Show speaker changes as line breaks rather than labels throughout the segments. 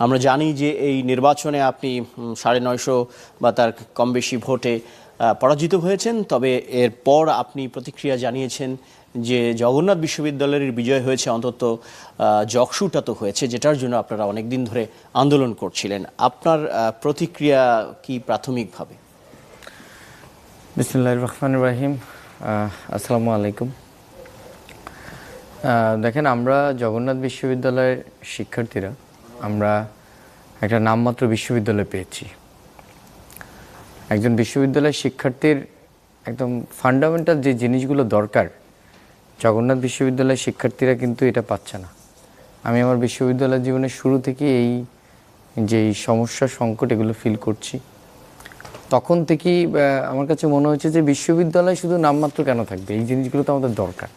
আমরা জানি যে এই নির্বাচনে আপনি ৯৫০ বা তার কম বেশি ভোটে পরাজিত হয়েছেন, তবে এরপর আপনি প্রতিক্রিয়া জানিয়েছেন যে জগন্নাথ বিশ্ববিদ্যালয়ের বিজয় হয়েছে, অন্তত জকসুটা তো হয়েছে, যেটার জন্য আপনারা অনেক দিন ধরে আন্দোলন করছিলেন। আপনার প্রতিক্রিয়া কি প্রাথমিকভাবে?
বিসমিল্লাহির রহমানির রহিম। আসসালামু আলাইকুম। দেখেন, আমরা জগন্নাথ বিশ্ববিদ্যালয়ের শিক্ষার্থীরা আমরা একটা নামমাত্র বিশ্ববিদ্যালয় পেয়েছি। একজন বিশ্ববিদ্যালয়ের শিক্ষার্থীর একদম ফান্ডামেন্টাল যে জিনিসগুলো দরকার, জগন্নাথ বিশ্ববিদ্যালয়ের শিক্ষার্থীরা কিন্তু এটা পাচ্ছে না। আমি আমার বিশ্ববিদ্যালয় জীবনের শুরু থেকে এই যে সমস্যা সংকট এগুলো ফিল করছি। তখন থেকেই আমার কাছে মনে হয়েছে যে বিশ্ববিদ্যালয় শুধু নামমাত্র কেন থাকবে, এই জিনিসগুলো তো আমাদের দরকার।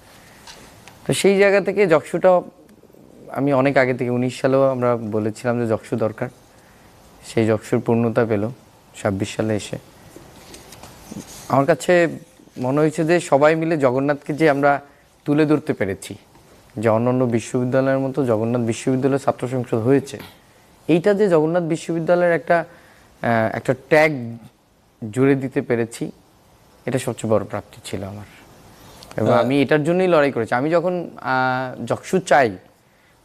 তো সেই জায়গা থেকে জকসুটা আমি অনেক আগে থেকে 19 সালেও আমরা বলেছিলাম যে জকসু দরকার। সেই জকসুর পূর্ণতা পেল 26 সালে এসে। আমার কাছে মনে হয়েছে যে সবাই মিলে জগন্নাথকে যে আমরা তুলে ধরতে পেরেছি, যে অন্যান্য বিশ্ববিদ্যালয়ের মতো জগন্নাথ বিশ্ববিদ্যালয়ের ছাত্র সংসদ হয়েছে, এইটা যে জগন্নাথ বিশ্ববিদ্যালয়ের একটা ট্যাগ জুড়ে দিতে পেরেছি, এটা সবচেয়ে বড় প্রাপ্তি ছিল আমার। এবং আমি এটার জন্যই লড়াই করেছি। আমি যখন জকসু চাই,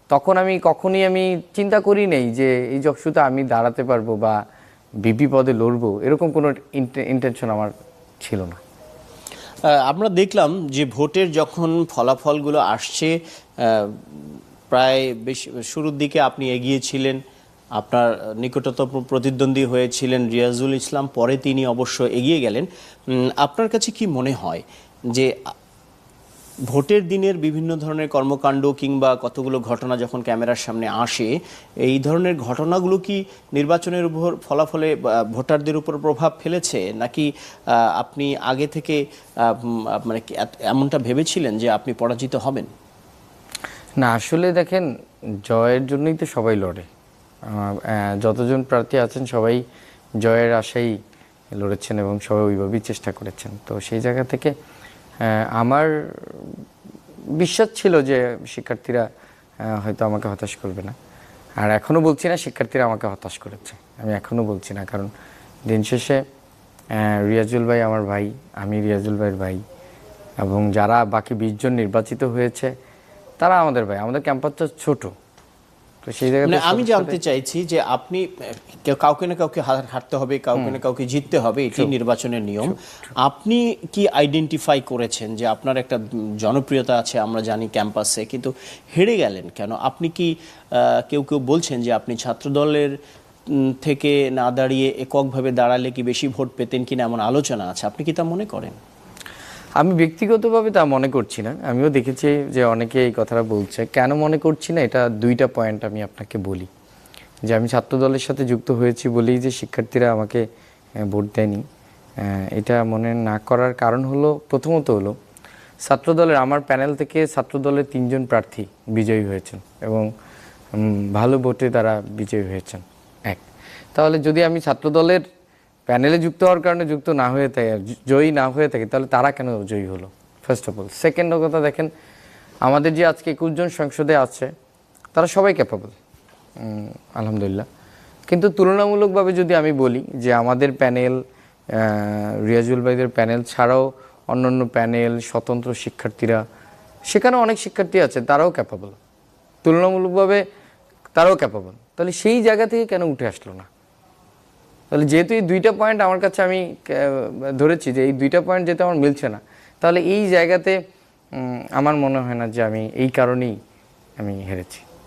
তখন আমি কখনই চিন্তা করি নেই যে এই জকসুতে আমি দাঁড়াতে পারবো বা বিপি পদে লড়বো, এরকম কোনো ইন্টেনশন আমার ছিল না।
আমরা দেখলাম যে ভোটের যখন ফলাফলগুলো আসছে, প্রায় বেশ শুরুর দিকে আপনি এগিয়েছিলেন, আপনার নিকটতম প্রতিদ্বন্দ্বী হয়েছিলেন রিয়াজুল ইসলাম, পরে তিনি অবশ্য এগিয়ে গেলেন। আপনার কাছে কি মনে হয় যে ভোটের দিনের বিভিন্ন ধরনের কর্মকাণ্ড কিংবা কতগুলো ঘটনা যখন ক্যামেরার সামনে আসে, এই ধরনের ঘটনাগুলো কি নির্বাচনের উপর ফলাফলে ভোটারদের উপর প্রভাব ফেলেছে, নাকি আপনি আগে থেকে মানে এমনটা ভেবেছিলেন যে আপনি পরাজিত হবেন?
না, আসলে দেখেন, জয়ের জন্যই তো সবাই লড়ে। যতজন প্রার্থী আছেন সবাই জয়ের আশাই লড়েছেন এবং সবাই ওইভাবেই চেষ্টা করেছেন। তো সেই জায়গা থেকে আমার বিশ্বাস ছিল যে শিক্ষার্থীরা হয়তো আমাকে হতাশ করবে না। আর এখনও বলছি না শিক্ষার্থীরা আমাকে হতাশ করেছে, আমি এখনও বলছি না। কারণ দিন শেষে রিয়াজুল ভাই আমার ভাই, আমি রিয়াজুল ভাইয়ের ভাই, এবং যারা বাকি 20 জন নির্বাচিত হয়েছে তারা আমাদের ভাই। আমাদের ক্যাম্পাসটা ছোট, তো সেই জায়গায়
আমি জানতে চাইছি যে আপনি কাউকে না কাউকে হারতে হবে, কাউকে না কাউকে জিততে হবে, এটি নির্বাচনের নিয়ম। আপনি কি আইডেন্টিফাই করেছেন যে আপনার একটা জনপ্রিয়তা আছে, আমরা জানি ক্যাম্পাসে, কিন্তু হেরে গেলেন কেন? আপনি কি কেউ বলছেন যে আপনি ছাত্রদলের থেকে না দাঁড়িয়ে এককভাবে দাঁড়ালে কি বেশি ভোট পেতেন কিনা, এমন আলোচনা আছে, আপনি কি তা মনে করেন?
আমি ব্যক্তিগতভাবে তা মনে করছি না। আমিও দেখেছি যে অনেকে এই কথাটা বলছে। কেন মনে করছি না, এটা দুইটা পয়েন্ট আমি আপনাকে বলি। যে আমি ছাত্র দলের সাথে যুক্ত হয়েছি বলেই যে শিক্ষার্থীরা আমাকে ভোট দেয়নি, এটা মনে না করার কারণ হলো, প্রথমত হলো ছাত্রদলের আমার প্যানেল থেকে ছাত্রদলের 3 জন প্রার্থী বিজয়ী হয়েছেন এবং ভালো ভোটে তারা বিজয়ী হয়েছেন। তাহলে যদি আমি ছাত্রদলের প্যানেলে যুক্ত হওয়ার কারণে যুক্ত না হয়ে থাকে, জয়ী না হয়ে থাকে, তাহলে তারা কেন জয়ী হলো, ফার্স্ট অফ অল। সেকেন্ড কথা, দেখেন আমাদের যে আজকে 21 জন সংসদে আছে তারা সবাই ক্যাপেবল, আলহামদুলিল্লাহ। কিন্তু তুলনামূলকভাবে যদি আমি বলি যে আমাদের প্যানেল, রিয়াজুল ভাইদের প্যানেল ছাড়াও অন্যান্য প্যানেল, স্বতন্ত্র শিক্ষার্থীরা, সেখানেও অনেক শিক্ষার্থী আছে, তারাও ক্যাপেবল, তুলনামূলকভাবে তারাও ক্যাপেবল। তাহলে সেই জায়গা থেকে কেন উঠে আসলো না? তাহলে যেহেতু এই দুইটা পয়েন্ট আমার কাছে, আমি ধরেছি যে এই দুইটা পয়েন্ট যেহেতু আমার মিলছে না, তাহলে এই জায়গাতে আমার মনে হয় না যে আমি এই কারণেই আমি হেরেছি।